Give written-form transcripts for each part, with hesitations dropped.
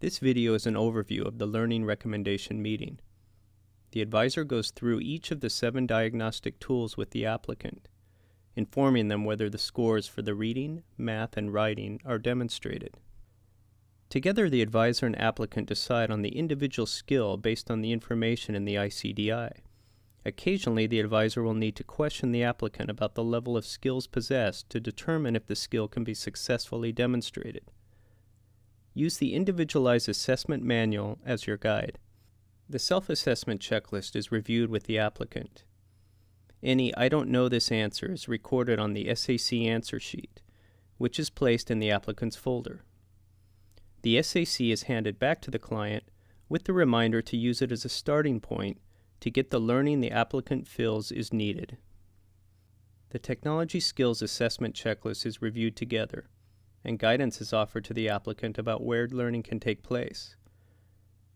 This video is an overview of the Learning Recommendation Meeting. The advisor goes through each of the 7 diagnostic tools with the applicant, informing them whether the scores for the reading, math, and writing are demonstrated. Together, the advisor and applicant decide on the individual skill based on the information in the ICDI. Occasionally, the advisor will need to question the applicant about the level of skills possessed to determine if the skill can be successfully demonstrated. Use the Individualized Assessment Manual as your guide. The self-assessment checklist is reviewed with the applicant. Any "I don't know this" answer is recorded on the SAC answer sheet, which is placed in the applicant's folder. The SAC is handed back to the client with the reminder to use it as a starting point to get the learning the applicant feels is needed. The Technology Skills Assessment Checklist is reviewed together, and guidance is offered to the applicant about where learning can take place.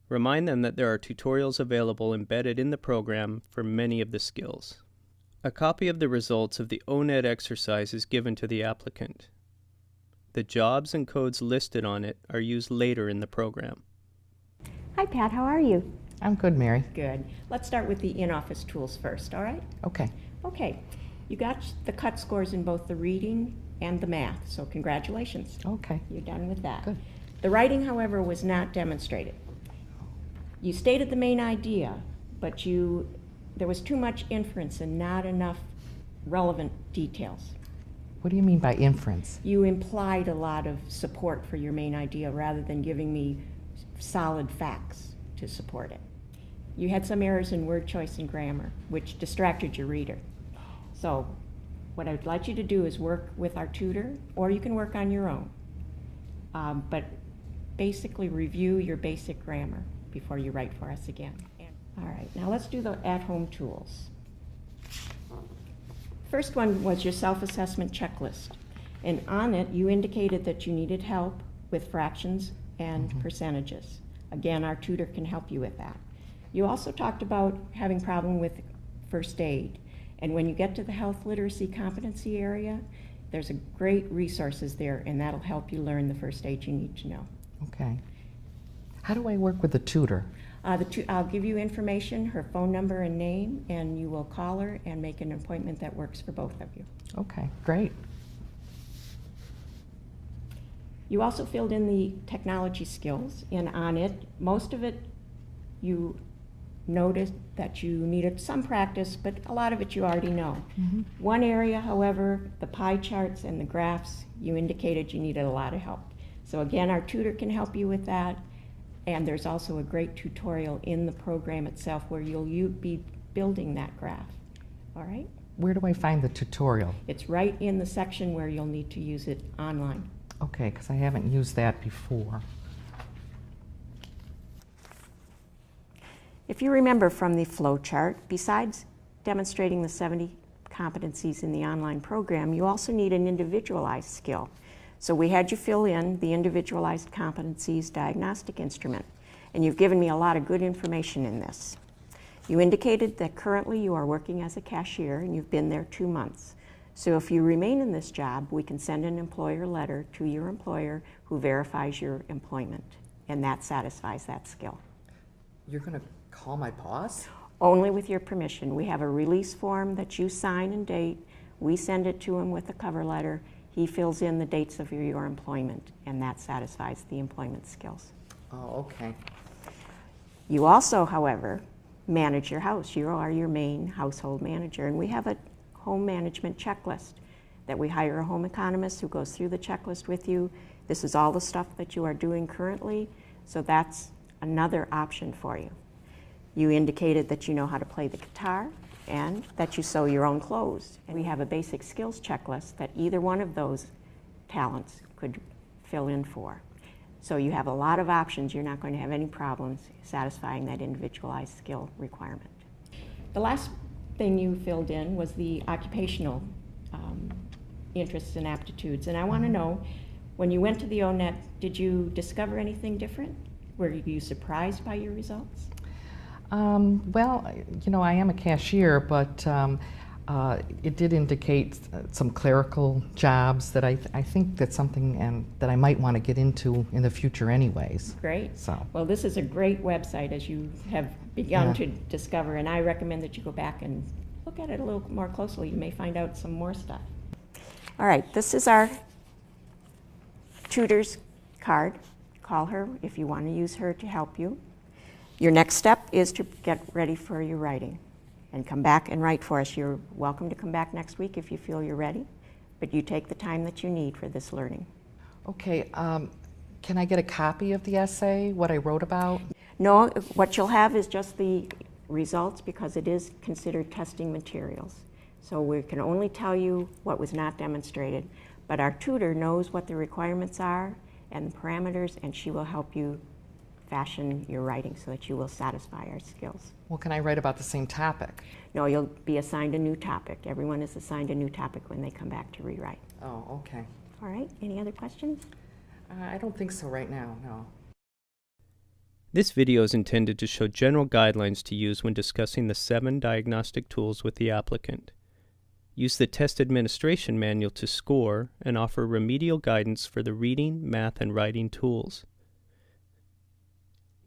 Remind them that there are tutorials available embedded in the program for many of the skills. A copy of the results of the ONED exercise is given to the applicant. The jobs and codes listed on it are used later in the program. Hi Pat, how are you? I'm good, Mary. Good. Let's start with the in-office tools first, all right? Okay. Okay. You got the cut scores in both the reading and the math, so congratulations. Okay. You're done with that. Good. The writing, however, was not demonstrated. You stated the main idea, but there was too much inference and not enough relevant details. What do you mean by inference? You implied a lot of support for your main idea rather than giving me solid facts to support it. You had some errors in word choice and grammar, which distracted your reader. So what I'd like you to do is work with our tutor, or you can work on your own. But basically review your basic grammar before you write for us again. All right, now let's do the at-home tools. First one was your self-assessment checklist. And on it, you indicated that you needed help with fractions and percentages. Again, our tutor can help you with that. You also talked about having problem with first aid. And when you get to the health literacy competency area, there's a great resources there, and that'll help you learn the first aid you need to know. Okay. How do I work with the tutor? I'll give you information, her phone number and name, and you will call her and make an appointment that works for both of you. Okay, great. You also filled in the technology skills, and on it, most of it, you noticed that you needed some practice, but a lot of it you already know. One area, however, the pie charts and the graphs, you indicated you needed a lot of help. So again, our tutor can help you with that, and there's also a great tutorial in the program itself where you'll be building that graph. All right? Where do I find the tutorial? It's right in the section where you'll need to use it online. Okay, because I haven't used that before. If you remember from the flow chart, besides demonstrating the 70 competencies in the online program, you also need an individualized skill. So we had you fill in the Individualized Competencies Diagnostic instrument, and you've given me a lot of good information in this. You indicated that currently you are working as a cashier and you've been there 2 months. So if you remain in this job, we can send an employer letter to your employer who verifies your employment, and that satisfies that skill. You're going to call my boss? Only with your permission. We have a release form that you sign and date. We send it to him with a cover letter. He fills in the dates of your employment, and that satisfies the employment skills. Oh, okay. You also, however, manage your house. You are your main household manager, and we have a home management checklist that we hire a home economist who goes through the checklist with you. This is all the stuff that you are doing currently, so that's another option for you. You indicated that you know how to play the guitar and that you sew your own clothes. And we have a basic skills checklist that either one of those talents could fill in for. So you have a lot of options. You're not going to have any problems satisfying that individualized skill requirement. The last thing you filled in was the occupational interests and aptitudes. And I want to know, when you went to the ONET, did you discover anything different? Were you surprised by your results? Well, you know, I am a cashier, but It did indicate some clerical jobs that I think that's something that I might want to get into in the future anyways. Great. So, Well, this is a great website, as you have begun Yeah. to discover, and I recommend that you go back and look at it a little more closely. You may find out some more stuff. All right, this is our tutor's card. Call her if you want to use her to help you. Your next step is to get ready for your writing and come back and write for us. You're welcome to come back next week if you feel you're ready, but you take the time that you need for this learning. okay, can I get a copy of the essay, what I wrote about? No, what you'll have is just the results because it is considered testing materials. So we can only tell you what was not demonstrated, but our tutor knows what the requirements are and the parameters, and she will help you fashion your writing so that you will satisfy our skills. Well, can I write about the same topic? No, you'll be assigned a new topic. Everyone is assigned a new topic when they come back to rewrite. Oh, okay. All right, any other questions? I don't think so right now, no. This video is intended to show general guidelines to use when discussing the 7 diagnostic tools with the applicant. Use the Test Administration Manual to score and offer remedial guidance for the reading, math, and writing tools.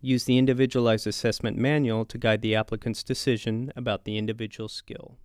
Use the Individualized Assessment Manual to guide the applicant's decision about the individual skill.